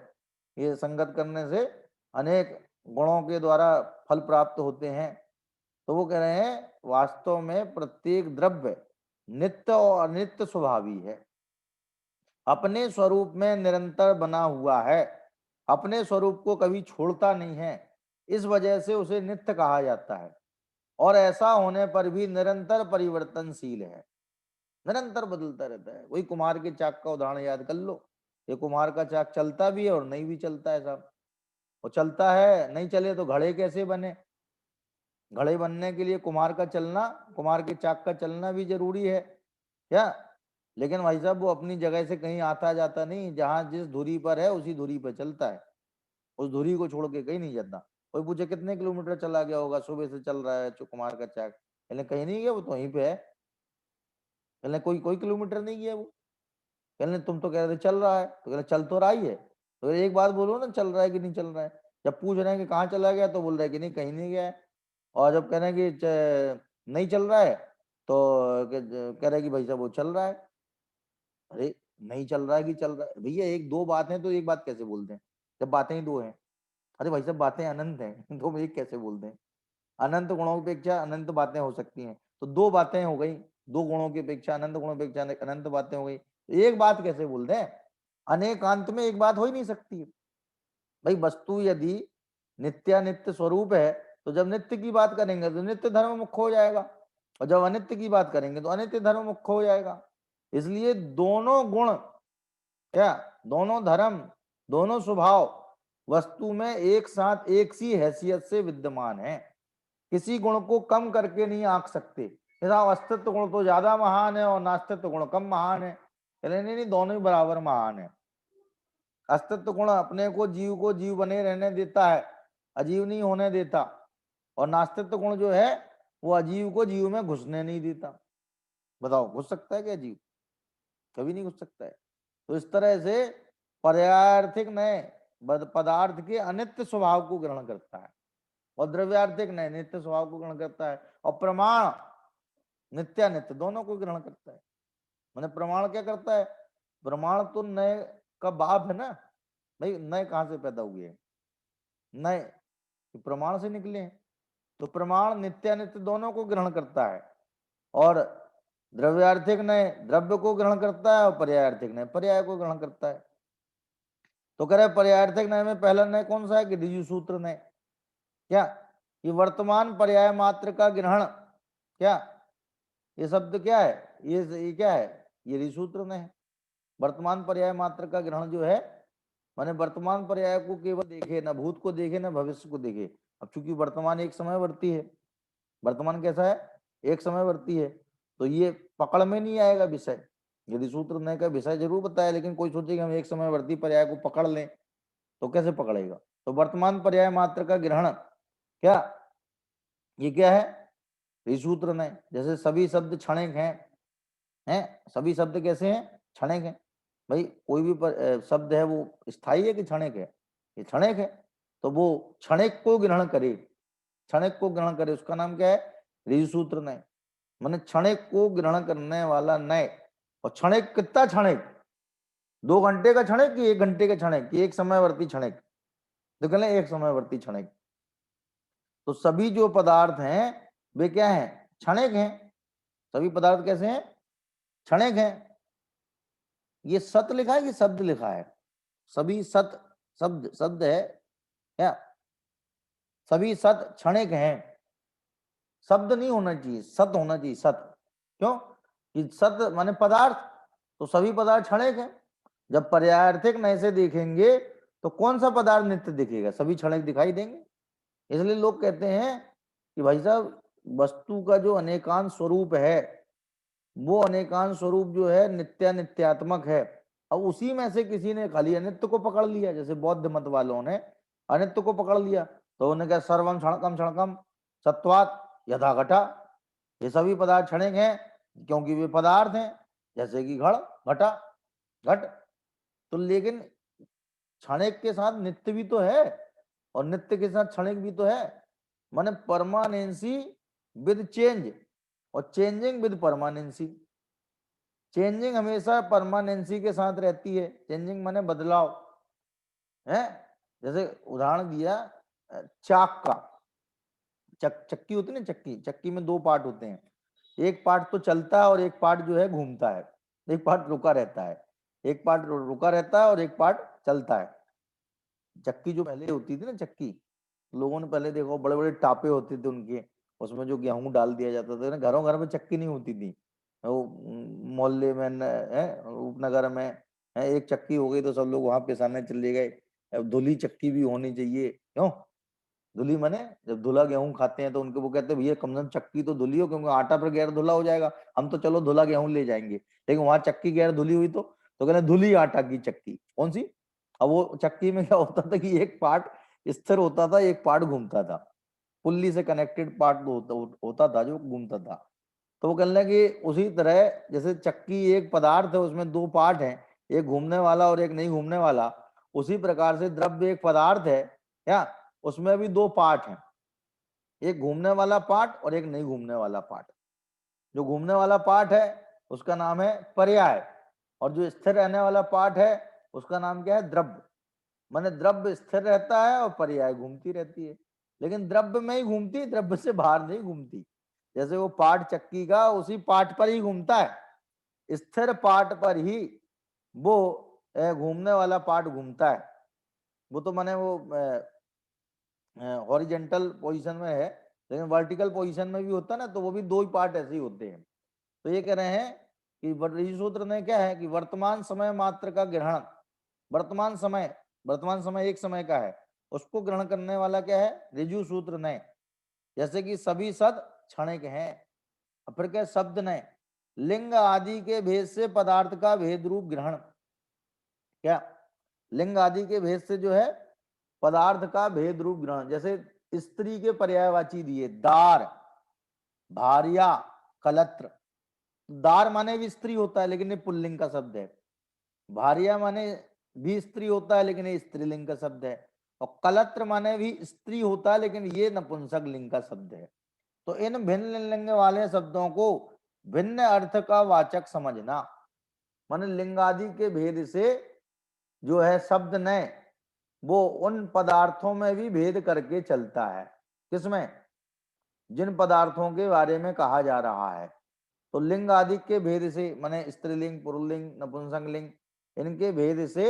ये संगत करने से अनेक गुणों के द्वारा फल प्राप्त होते हैं। तो वो कह रहे हैं वास्तव में प्रत्येक द्रव्य नित्य और अनित्य स्वभावी है। अपने स्वरूप में निरंतर बना हुआ है, अपने स्वरूप को कभी छोड़ता नहीं है, इस वजह से उसे नित्य कहा जाता है। और ऐसा होने पर भी निरंतर परिवर्तनशील है, निरंतर बदलता रहता है। वही कुम्हार के चाक का उदाहरण याद कर लो, ये कुम्हार का चाक चलता भी है और नहीं भी चलता है साहब। और चलता है, नहीं चले तो घड़े कैसे बने? घड़े बनने के लिए कुम्हार का चलना, कुम्हार के चाक का चलना भी जरूरी है क्या? लेकिन भाई साहब वो अपनी जगह से कहीं आता जाता नहीं, जहां जिस धुरी पर है उसी धुरी पर चलता है, उस धुरी को छोड़ के कहीं नहीं जाता। कोई पूछे कितने किलोमीटर चला गया होगा, सुबह से चल रहा है कुम्हार का चाक, कहले कहीं नहीं गया, वो तो वहीं पे है। कहले कोई कोई किलोमीटर नहीं गया वो। कहले तुम तो कह रहे थे चल रहा है, तो कहले चल तो रहा ही है। तो एक बात बोलो ना, चल रहा है कि नहीं चल रहा है? जब पूछ रहे हैं कि कहाँ चला गया, तो बोल रहे हैं कि नहीं कहीं नहीं गया है। और जब कह रहे हैं कि नहीं चल रहा है, तो कह रहे हैं कि भाई साहब वो चल रहा है। अरे नहीं चल रहा है कि चल रहा है? भैया एक दो बात है तो एक बात कैसे बोलते हैं, जब बातें ही दो हैं? अरे भाई साहब बातें अनंत हैं तो एक कैसे बोलते हैं? अनंत गुणों की अपेक्षा अनंत बातें हो सकती हैं, तो दो बातें हो गई, दो गुणों की अपेक्षा अनंत गुणों की अपेक्षा अनंत बातें हो गई, एक बात कैसे बोलते हैं? अनेकांत में एक बात हो ही नहीं सकती। भाई वस्तु यदि नित्यानित्य स्वरूप है, तो जब नित्य की बात करेंगे तो नित्य धर्म मुख्य हो जाएगा, और जब अनित्य की बात करेंगे तो अनित्य धर्म मुख्य हो जाएगा। इसलिए दोनों गुण, क्या दोनों धर्म, दोनों स्वभाव वस्तु में एक साथ एक सी हैसियत से विद्यमान है, किसी गुण को कम करके नहीं आंक सकते। अस्तित्व गुण तो ज्यादा महान है और नास्तित्व गुण कम महान है, नहीं नहीं, दोनों ही बराबर महान है। अस्तित्व गुण अपने को जीव बने रहने देता है, अजीव नहीं होने देता, और नास्तित्व गुण जो है वो अजीव को जीव में घुसने नहीं देता। बताओ घुस सकता है क्या जीव? कभी नहीं घुस सकता है। तो इस तरह से पर्यायार्थिक नए पदार्थ के अनित्य स्वभाव को ग्रहण करता है, और द्रव्यार्थिक नए नित्य स्वभाव को ग्रहण करता है, और प्रमाण नित्यानित्य दोनों को ग्रहण करता है। मैंने प्रमाण क्या करता है? प्रमाण तो नए का बाप है ना भाई, नए कहां से पैदा हुए हैं? नए प्रमाण से निकले हैं। तो प्रमाण नित्यानित्य दोनों को ग्रहण करता है, और द्रव्यार्थिक नए द्रव्य को ग्रहण करता है, और पर्यायार्थिक नए पर्याय को ग्रहण करता है। तो कह रहे पर्यायार्थिक नए में पहला नए कौन सा है कि ऋजु सूत्र नए, क्या ये वर्तमान पर्याय मात्र का ग्रहण, क्या ये शब्द क्या है, ये क्या है, ये ऋजु सूत्र नए है। वर्तमान पर्याय मात्र का ग्रहण जो है, माने वर्तमान पर्याय को केवल देखे, ना भूत को देखे ना भविष्य को देखे। अब चूंकि वर्तमान एक समयवर्ती है, वर्तमान कैसा है, एक समयवर्ती है, तो ये पकड़ में नहीं आएगा विषय। यदि सूत्र नए का विषय जरूर बताया, लेकिन कोई सोचेगा हम एक समयवर्ती पर्याय को पकड़ लें, तो कैसे पकड़ेगा? तो वर्तमान पर्याय मात्र का ग्रहण, क्या ये क्या है, सूत्र नए। जैसे सभी शब्द क्षणिक हैं, सभी शब्द कैसे हैं, क्षणिक हैं। भाई कोई भी शब्द है वो स्थायी है कि क्षणिक है? ये क्षणिक है, तो वो क्षणिक को ग्रहण करे, क्षणिक को ग्रहण करे, उसका नाम क्या है, ऋजु सूत्र नय। माने क्षणिक को ग्रहण करने वाला नय। और क्षणिक कितना क्षणिक, 2 घंटे का क्षणिक कि 1 घंटे का क्षणिक कि एक समयवर्ती क्षणिक? तो कहले एक समयवर्ती क्षणिक। तो सभी जो पदार्थ हैं वे क्या हैं, क्षणिक हैं। सभी पदार्थ कैसे हैं, क्षणिक हैं। ये सत लिखा है कि शब्द लिखा है? सभी सत शब्द शब्द है क्या? सभी सत क्षणिक हैं, शब्द नहीं होना चाहिए, सत होना चाहिए, सत। क्यों कि सत माने पदार्थ, तो सभी पदार्थ क्षणिक हैं। जब पर्यायार्थिक नय से देखेंगे तो कौन सा पदार्थ नित्य दिखेगा, सभी क्षणिक दिखाई देंगे। इसलिए लोग कहते हैं कि भाई साहब वस्तु का जो अनेकांत स्वरूप है, वो अनेकांत स्वरूप जो है नित्यात्मक है। अब उसी में से किसी ने खाली अनित्य को पकड़ लिया, जैसे बौद्ध मत वालों ने अनित्य को पकड़ लिया, तो उन्होंने कहा सर्वम क्षणकम क्षणकम सत्वात यथा घटा, ये सभी पदार्थ क्षणिक हैं क्योंकि वे पदार्थ हैं, जैसे कि घड़ घटा घट। तो लेकिन क्षणिक के साथ नित्य भी तो है, और नित्य के साथ क्षणिक भी तो है। माने परमानेंसी विद चेंज और चेंजिंग विद परमानेंसी। चेंजिंग हमेशा परमानेंसी के साथ रहती है, चेंजिंग माने बदलाव है। जैसे उदाहरण दिया चाक का, चक्की होती है ना, चक्की में 2 पार्ट होते हैं, एक पार्ट तो चलता है और एक पार्ट जो है घूमता है, एक पार्ट रुका रहता है। एक पार्ट रुका रहता है और एक पार्ट चलता है। चक्की जो पहले होती थी ना, चक्की, लोगों ने पहले देखो बड़े बड़े टापे होते थे उनके, उसमें जो गेहूं डाल दिया जाता था ना, घरों घर में चक्की नहीं होती थी। वो मोहल्ले में उपनगर में एक चक्की हो गई तो सब लोग वहां पिसाने चले गए। अब धुली चक्की भी होनी चाहिए, क्यों? धुली माने जब धुला गेहूं खाते हैं तो उनके वो कहते हैं भैया कम से कम चक्की तो धुली हो, क्योंकि आटा पर गैर धुला हो जाएगा, हम तो चलो धुला गेहूं ले जाएंगे, लेकिन वहां चक्की गैर धुली हुई तो कहते धुली आटा की चक्की कौन सी। अब वो चक्की में क्या होता था कि एक पार्ट स्थिर होता था, एक पार्ट घूमता था, पुल्ली से कनेक्टेड पार्ट होता था जो घूमता था। तो वो कहने लगे उसी तरह जैसे चक्की एक पदार्थ है, उसमें दो पार्ट हैं, एक घूमने वाला और एक नहीं घूमने वाला, उसी प्रकार से द्रव्य एक पदार्थ है क्या, उसमें भी दो पार्ट हैं, एक घूमने वाला पार्ट और एक नहीं घूमने वाला पार्ट। जो घूमने वाला पार्ट है उसका नाम है पर्याय, और जो स्थिर रहने वाला पार्ट है उसका नाम क्या है, द्रव्य। माने द्रव्य स्थिर रहता है और पर्याय घूमती रहती है, लेकिन द्रव्य में ही घूमती, द्रव्य से बाहर नहीं घूमती। जैसे वो पार्ट चक्की का उसी पार्ट पर ही घूमता है, स्थिर पार्ट पर ही वो घूमने वाला पार्ट घूमता है। वो तो माने वो हॉरिजेंटल पोजीशन में है, लेकिन वर्टिकल पोजीशन में भी होता है ना, तो वो भी दो ही पार्ट ऐसे ही होते हैं। तो ये कह रहे हैं कि ऋषि सूत्र ने क्या है कि वर्तमान समय मात्र का ग्रहण, वर्तमान समय एक समय का है, उसको ग्रहण करने वाला क्या है, ऋजु सूत्र ने। जैसे कि सभी सद क्षणिक हैं, फिर क्या शब्द ने लिंग आदि के भेद से पदार्थ का भेद रूप ग्रहण, क्या लिंग आदि के भेद से जो है पदार्थ का भेद रूप ग्रहण। जैसे स्त्री के पर्यायवाची दिए, दार, भार्या, कलत्र। दार माने भी स्त्री होता है लेकिन ये पुल्लिंग का शब्द है, भार्या माने भी स्त्री होता है लेकिन ये स्त्रीलिंग का शब्द है, और कलत्र माने भी स्त्री होता है लेकिन ये नपुंसक लिंग का शब्द है। तो इन भिन्न लिंग वाले शब्दों को भिन्न अर्थ का वाचक समझना, माने लिंगादि के भेद से जो है शब्द ने वो उन पदार्थों में भी भेद करके चलता है। किसमें? जिन पदार्थों के बारे में कहा जा रहा है। तो लिंग आदि के भेद से माने स्त्रीलिंग, पुरुलिंग, नपुंसक लिंग, इनके भेद से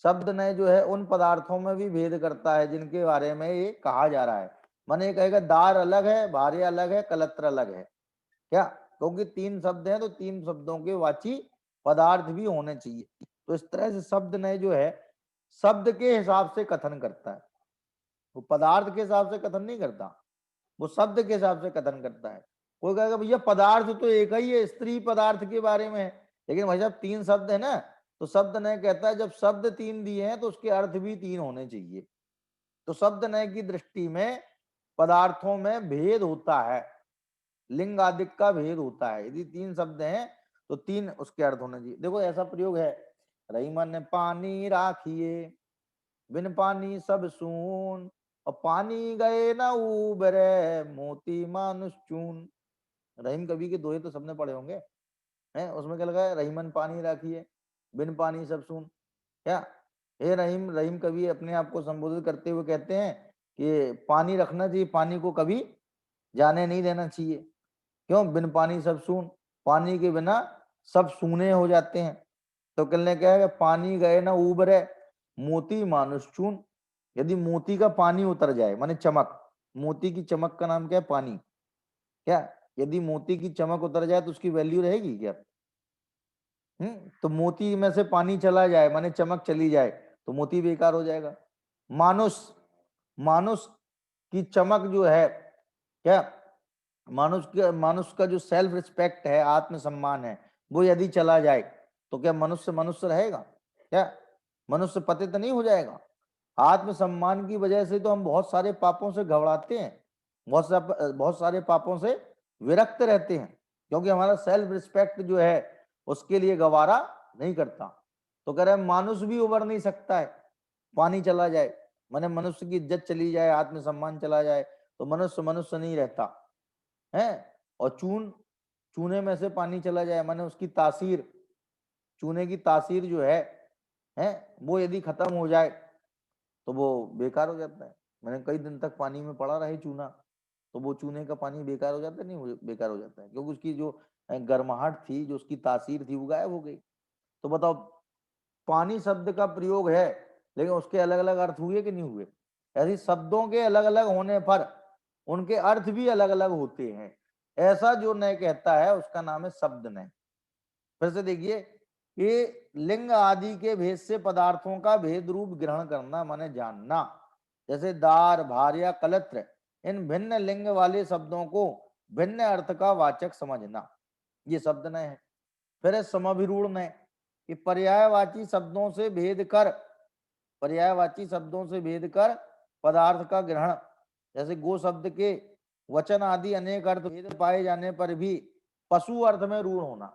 शब्द ने जो है उन पदार्थों में भी भेद करता है जिनके बारे में ये कहा जा रहा है। माने ये कहेगा दार अलग है, भार्य अलग है, कलत्र अलग है, क्या? क्योंकि तीन शब्द हैं तो तीन शब्दों के वाची पदार्थ भी होने चाहिए। तो इस तरह से शब्द ने जो है शब्द के हिसाब से कथन करता है, वो पदार्थ के हिसाब से कथन नहीं करता, वो शब्द के हिसाब से कथन करता है। कोई कहेगा भैया पदार्थ तो एक ही है, स्त्री पदार्थ के बारे में है, लेकिन भाई साहब तीन शब्द है ना, तो शब्द ने कहता है जब शब्द तीन दिए हैं तो उसके अर्थ भी तीन होने चाहिए। तो शब्द ने की दृष्टि में पदार्थों में भेद होता है, लिंग आदि का भेद होता है। यदि तीन शब्द हैं तो तीन उसके अर्थ होने चाहिए। देखो ऐसा प्रयोग है, रहीमन पानी राखिए, बिन पानी सब सून, और पानी गए न उबरे, मोती मानुष चून। रहीम कवि के दोहे तो सबने पढ़े होंगे हैं, उसमें क्या लगा है, रहीमन पानी राखिए, बिन पानी सब सून। क्या हे रहीम, रहीम कवि अपने आप को संबोधित करते हुए कहते हैं कि पानी रखना चाहिए, पानी को कभी जाने नहीं देना चाहिए। क्यों? बिन पानी सब सून, पानी के बिना सब सूने हो जाते हैं। तो कहने क्या है, पानी गए ना उबरे, मोती मानुष चून। यदि मोती का पानी उतर जाए माने चमक, मोती की चमक का नाम क्या है, पानी, क्या? यदि मोती की चमक उतर जाए तो उसकी वैल्यू रहेगी क्या? तो मोती में से पानी चला जाए माने चमक चली जाए तो मोती बेकार हो जाएगा। मानुष, मानुष की चमक जो है, क्या मानुष का जो सेल्फ रिस्पेक्ट है, आत्मसम्मान है, वो यदि चला जाए तो क्या मनुष्य मनुष्य रहेगा? क्या मनुष्य पतित नहीं हो जाएगा? आत्मसम्मान की वजह से तो हम बहुत सारे पापों से घबराते हैं, बहुत सारे पापों से विरक्त रहते हैं, क्योंकि हमारा सेल्फ रिस्पेक्ट जो है उसके लिए गवारा नहीं करता। तो कह रहे मानुष भी उबर नहीं सकता है, पानी चला जाए माने मनुष्य की इज्जत चली जाए, आत्मसम्मान चला जाए तो मनुष्य मनुष्य नहीं रहता है। और चूने में से पानी चला जाए माने उसकी तासीर, चूने की तासीर जो है वो यदि खत्म हो जाए तो वो बेकार हो जाता है। मैंने कई दिन तक पानी में पड़ा रहे चूना, तो वो चूने का पानी बेकार हो जाता है? नहीं बेकार हो जाता है, क्योंकि उसकी जो गर्माहट थी, जो उसकी तासीर थी, वो गायब हो गई। तो बताओ पानी शब्द का प्रयोग है लेकिन उसके अलग अलग अर्थ हुए कि नहीं हुए? ऐसे शब्दों के अलग अलग होने पर उनके अर्थ भी अलग अलग होते हैं। ऐसा जो नय कहता है उसका नाम है शब्द नय। फिर से देखिए, ये लिंग आदि के भेद से पदार्थों का भेद रूप ग्रहण करना माने जानना। जैसे दार, भार या कलत्र, इन भिन्न लिंग वाले शब्दों को भिन्न अर्थ का वाचक समझना, ये शब्द नय है। फिर है समभिरूढ़ नय, कि पर्यायवाची शब्दों से भेद कर, पर्यायवाची शब्दों से भेद कर पदार्थ का ग्रहण। जैसे गो शब्द के वचन आदि अनेक अर्थ भेद पाए जाने पर भी पशु अर्थ में रूढ़ होना।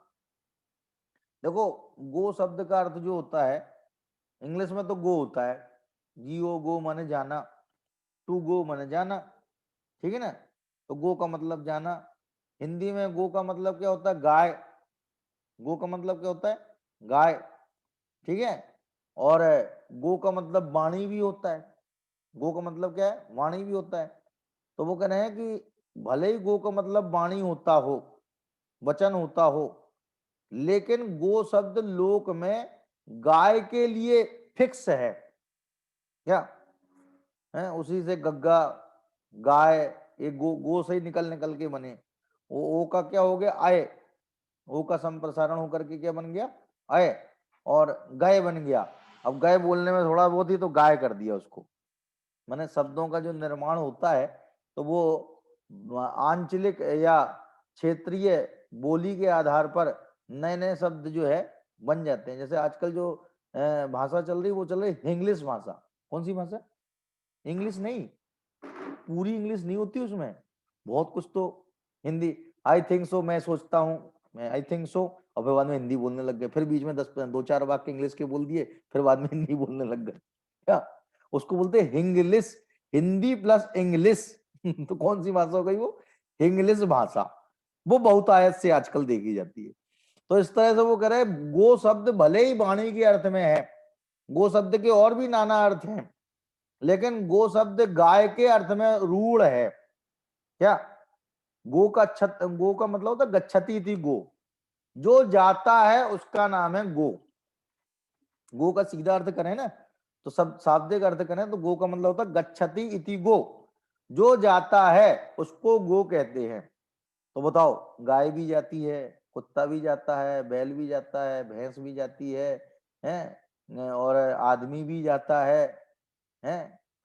देखो, गो शब्द का अर्थ जो होता है, इंग्लिश में तो गो होता है, जीओ गो माने जाना, टू गो माने जाना, ठीक है ना। तो गो का मतलब जाना। हिंदी में गो का मतलब क्या होता है? गाय। गो का मतलब क्या होता है? गाय, ठीक है। और गो का मतलब वाणी भी होता है। गो का मतलब क्या है? वाणी भी होता है। तो वो कह रहे हैं कि भले ही गो का मतलब वाणी होता हो, वचन होता हो, लेकिन गो शब्द लोक में गाय के लिए फिक्स है क्या है? उसी से गग्गा, गाय, एक गो, गो से ही निकल निकल के बने। ओ का क्या हो गया? आय। ओ का संप्रसारण होकर के क्या बन गया? आय। और गाय बन गया। अब गाय बोलने में थोड़ा बहुत ही तो गाय कर दिया उसको। माने शब्दों का जो निर्माण होता है तो वो आंचलिक या क्षेत्रीय बोली के आधार पर नए नए शब्द जो है बन जाते हैं। जैसे आजकल जो भाषा चल रही वो चल रही इंग्लिश भाषा। कौन सी भाषा? इंग्लिश नहीं, पूरी इंग्लिश नहीं होती उसमें, बहुत कुछ तो हिंदी। आई थिंक सो, मैं सोचता हूँ, मैं आई थिंक सो, और फिर बाद में हिंदी बोलने लग गए। फिर बीच में 2-4 वाक्य इंग्लिश के बोल दिए, फिर बाद में हिंदी बोलने लग गए। क्या उसको बोलते हैं? Hinglish, Hindi plus English. तो कौन सी भाषा हो गई वो? इंग्लिश भाषा। वो बहुत आयत से आजकल देखी जाती है। तो इस तरह से वो कह रहे गो शब्द भले ही वाणी के अर्थ में है, गो शब्द के और भी नाना अर्थ हैं, लेकिन गो शब्द गाय के अर्थ में रूढ़ है। क्या? गो का गो का मतलब होता है गच्छति थी गो, जो जाता है उसका नाम है गो। गो का सीधा अर्थ करें ना, तो सब शाब्दिक अर्थ करें तो गो का मतलब होता है गच्छति इति गो, जो जाता है उसको गो कहते हैं। तो बताओ, गाय भी जाती है, कुत्ता भी जाता है, बैल भी जाता है, भैंस भी जाती है और आदमी भी जाता है,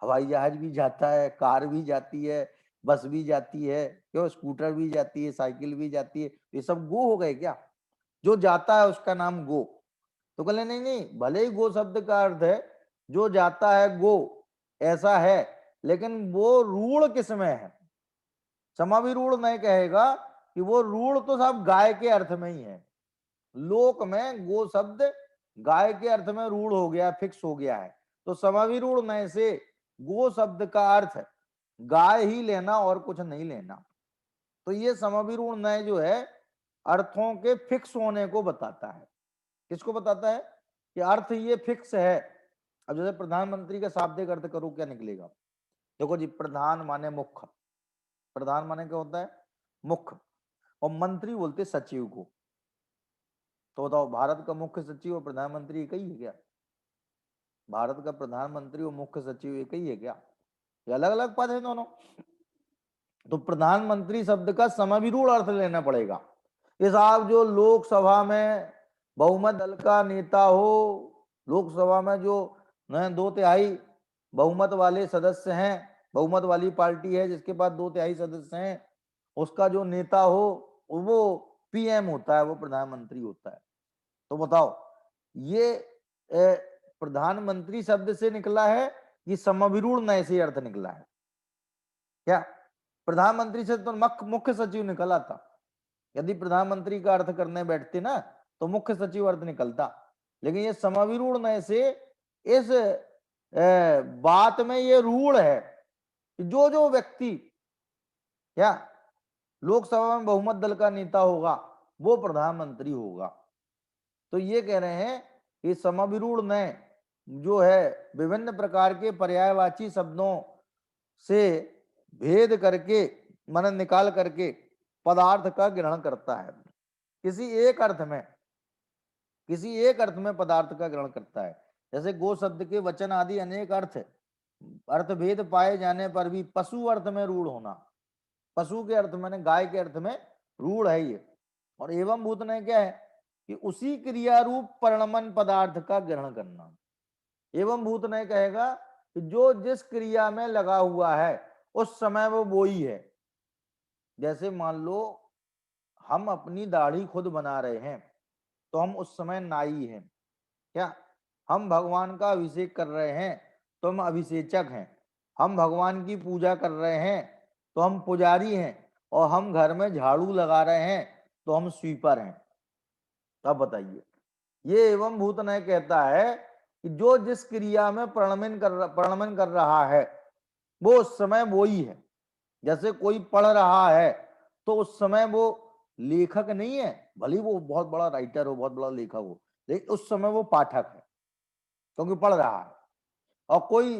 हवाई जहाज भी जाता है, कार भी जाती है, बस भी जाती है, क्यों, स्कूटर भी जाती है, साइकिल भी जाती है। ये सब गो हो गए क्या? जो जाता है उसका नाम गो। तो कहले नहीं नहीं, भले ही गो शब्द का अर्थ है जो जाता है गो, ऐसा है, लेकिन वो रूढ़ किसमें है? समाभिरूढ़ नहीं कहेगा कि वो रूढ़ तो सब गाय के अर्थ में ही है। लोक में गो शब्द गाय के अर्थ में रूढ़ हो गया, फिक्स हो गया है। तो समाभिरूढ़ नय से गो शब्द का अर्थ गाय ही लेना और कुछ नहीं लेना। तो ये समाभिरूढ़ नय जो है अर्थों के फिक्स होने को बताता है। किसको बताता है? कि अर्थ ये फिक्स है। अब जैसे प्रधानमंत्री का शाब्दिक अर्थ करो, क्या निकलेगा? देखो जी, प्रधान माने मुख्य, प्रधान माने क्या होता है? मुख्य। और मंत्री बोलते सचिव को। तो बताओ, भारत का मुख्य सचिव और प्रधानमंत्री एक ही है क्या? भारत का प्रधानमंत्री और मुख्य सचिव एक ही है क्या? ये अलग अलग पद है दोनों। तो प्रधानमंत्री शब्द का समाभिरूढ़ अर्थ लेना पड़ेगा। ये साहब जो लोकसभा में बहुमत दल का नेता हो, लोकसभा में जो 2/3 बहुमत वाले सदस्य हैं, बहुमत वाली पार्टी है जिसके पास 2/3 सदस्य हैं, उसका जो नेता हो वो पीएम होता है, वो प्रधानमंत्री होता है। तो बताओ, ये प्रधानमंत्री शब्द से निकला है, ये समाभिरूढ़ नय से अर्थ निकला है क्या? प्रधानमंत्री से तो मुख्य सचिव निकला था। यदि प्रधानमंत्री का अर्थ करने बैठते ना तो मुख्य सचिव अर्थ निकलता, लेकिन ये समाभिरूढ़ नय से इस बात में ये रूढ़ है कि जो जो व्यक्ति क्या लोकसभा में बहुमत दल का नेता होगा वो प्रधानमंत्री होगा। तो ये कह रहे हैं कि समाभिरूढ़ नय जो है विभिन्न प्रकार के पर्यायवाची शब्दों से भेद करके, मन निकाल करके पदार्थ का ग्रहण करता है। किसी एक अर्थ में किसी एक अर्थ में पदार्थ का ग्रहण करता है। जैसे गो शब्द के वचन आदि अनेक अर्थभेद पाए जाने पर भी पशु अर्थ में रूढ़ होना, पशु के अर्थ में गाय के अर्थ में रूढ़ है ये। और एवं भूत ने क्या है कि उसी क्रिया रूप परिणमन पदार्थ का ग्रहण करना। एवं भूत ने कहेगा कि जो जिस क्रिया में लगा हुआ है उस समय वो ही है। जैसे मान लो हम अपनी दाढ़ी खुद बना रहे हैं तो हम उस समय नाई हैं क्या। हम भगवान का अभिषेक कर रहे हैं तो हम अभिषेचक हैं। हम भगवान की पूजा कर रहे हैं तो हम पुजारी हैं। और हम घर में झाड़ू लगा रहे हैं तो हम स्वीपर हैं। अब बताइए, ये एवं भूत ने कहता है कि जो जिस क्रिया में प्रणमन कर रहा है वो उस समय वो ही है। जैसे कोई पढ़ रहा है तो उस समय वो लेखक नहीं है, भले वो बहुत बड़ा राइटर हो, बहुत बड़ा लेखक हो, लेकिन उस समय वो पाठक है क्योंकि पढ़ रहा है। और कोई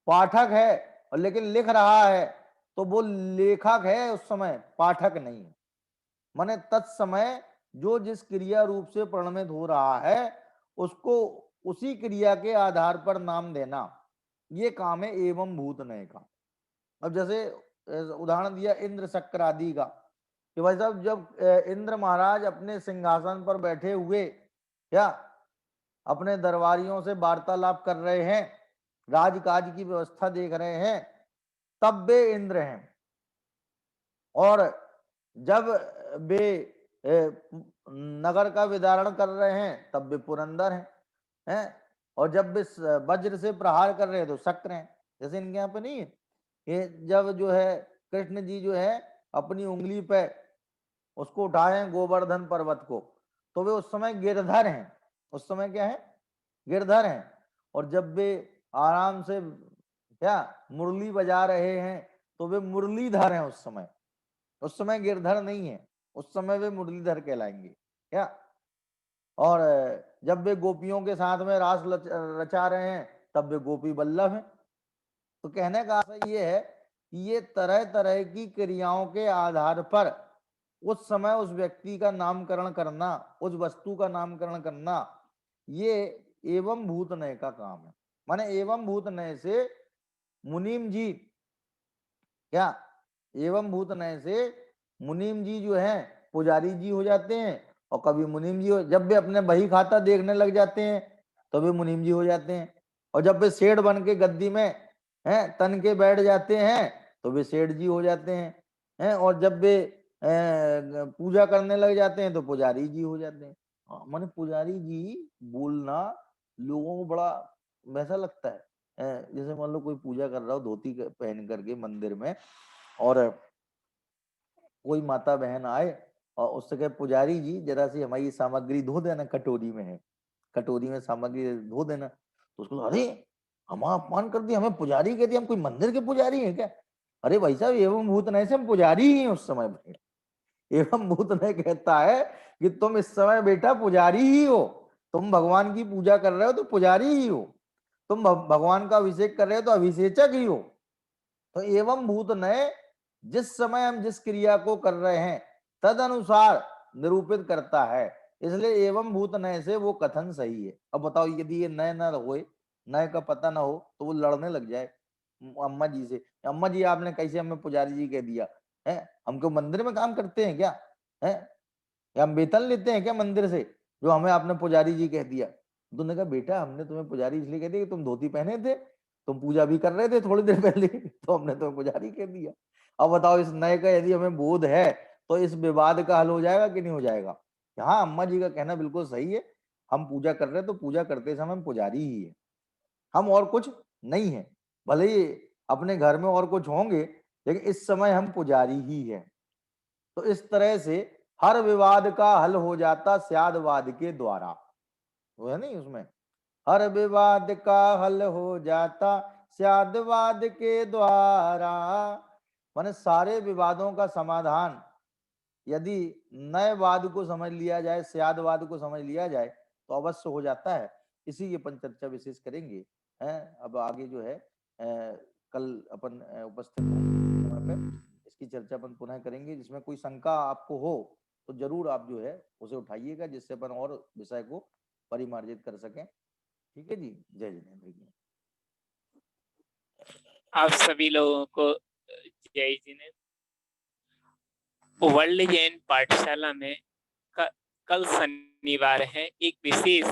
पाठक है और लेकिन लिख रहा है तो वो लेखक है, उस समय पाठक नहीं है। माने तत्समय जो जिस क्रिया रूप से परिणमित हो रहा है उसको उसी क्रिया के आधार पर नाम देना, ये काम है एवं भूत नय का। अब जैसे उदाहरण दिया इंद्र शक्र आदि का कि भाई साहब जब इंद्र महाराज अपने सिंहासन पर बैठे हुए क्या अपने दरबारियों से वार्तालाप कर रहे हैं, राजकाज की व्यवस्था देख रहे हैं, तब वे इंद्र हैं। और जब वे नगर का विदारण कर रहे हैं तब वे पुरंदर हैं। और जब वे वज्र से प्रहार कर रहे हैं तो शक्र हैं। जैसे इनके यहाँ पे नहीं है, ये जब जो है कृष्ण जी जो है अपनी उंगली पे उसको उठाए हैं गोवर्धन पर्वत को, तो वे उस समय गिरधर हैं। उस समय क्या है, गिरधर हैं। और जब वे आराम से क्या मुरली बजा रहे हैं तो वे मुरलीधर हैं उस समय गिरधर नहीं है, उस समय वे मुरलीधर कहलाएंगे क्या। और जब वे गोपियों के साथ में रास रचा रहे हैं तब वे गोपी वल्लभ हैं। तो कहने का आशय ये है कि ये तरह तरह की क्रियाओं के आधार पर उस समय उस व्यक्ति का नामकरण करना, उस वस्तु का नामकरण करना, ये एवं भूत नय का काम है। माने एवं भूत नय से मुनीम जी क्या, एवं भूत नय से मुनीम जी जो है पुजारी जी हो जाते हैं। और कभी मुनीम जी जब वे अपने बही खाता देखने लग जाते हैं तो वे मुनीम जी हो जाते हैं। और जब वे सेठ बन के गद्दी में तन के बैठ जाते हैं तो वे सेठ जी हो जाते हैं। और जब वे पूजा करने लग जाते हैं तो पुजारी जी हो जाते हैं। माने पुजारी जी बोलना लोगों को बड़ा वैसा लगता है, जैसे मान लो कोई पूजा कर रहा हो धोती पहन करके मंदिर में, और कोई माता बहन आए और उससे कहे पुजारी जी जरा सी हमारी सामग्री धो देना, कटोरी में है, कटोरी में सामग्री धो देना। तो उसको अरे हम अपमान कर दिया, हमें पुजारी कह दिया, हम कोई मंदिर के पुजारी हैं क्या। अरे भाई साहब एवं भूत नय से हम पुजारी ही हैं उस समय पे। एवं भूत नय कहता है कि तुम इस समय बेटा पुजारी ही हो, तुम भगवान की पूजा कर रहे हो तो पुजारी ही हो, तुम भगवान का अभिषेक कर रहे हो तो अभिषेचक ही हो। तो एवं भूत नय जिस समय हम जिस क्रिया को कर रहे हैं तद अनुसार निरूपित करता है, इसलिए एवं भूत नय से वो कथन सही है। अब बताओ यदि ये नय न हो, नय का पता ना हो तो वो लड़ने लग जाए अम्मा जी से, अम्मा जी आपने कैसे हमें पुजारी जी कह दिया है, हमको मंदिर में काम करते हैं क्या है, या हम वेतन लेते हैं क्या मंदिर से जो हमें आपने पुजारी जी कह दिया। तुमने कहा बेटा हमने तुम्हें पुजारी इसलिए कह दिया कि तुम धोती पहने थे, तुम पूजा भी कर रहे थे थोड़ी देर पहले, तो हमने तुम्हें पुजारी कह दिया। अब बताओ इस नए का यदि हमें बोध है तो इस विवाद का हल हो जाएगा कि नहीं हो जाएगा। हाँ अम्मा जी का कहना बिल्कुल सही है, हम पूजा कर रहे हैं तो पूजा करते समय हम पुजारी ही है, हम और कुछ नहीं है। भले ही अपने घर में और कुछ होंगे लेकिन इस समय हम पुजारी ही है। तो इस तरह से हर विवाद का हल हो जाता स्यादवाद के द्वारा, वो है नहीं उसमें, हर विवाद का हल हो जाता स्यादवाद के द्वारा। माने सारे विवादों का समाधान यदि नए वाद को समझ लिया जाए, स्यादवाद को समझ लिया जाए तो अवश्य हो जाता है। इसी की अपन चर्चा विशेष करेंगे। अब आगे जो है कल अपन उपस्थित होंगे पे इसकी चर्चा अपन पुनः करेंगे। जिसमें कोई शंका आपको हो तो जरूर आप जो है उसे उठाइएगा, जिससे अपन और विषय को परिमार्जित कर सकें। ठीक है जी, जय जिनेंद्र जी। आप सभी लोगों को जय जिनेंद्र। वर्ल्ड जैन पाठशाला में कल शनिवार है एक विशेष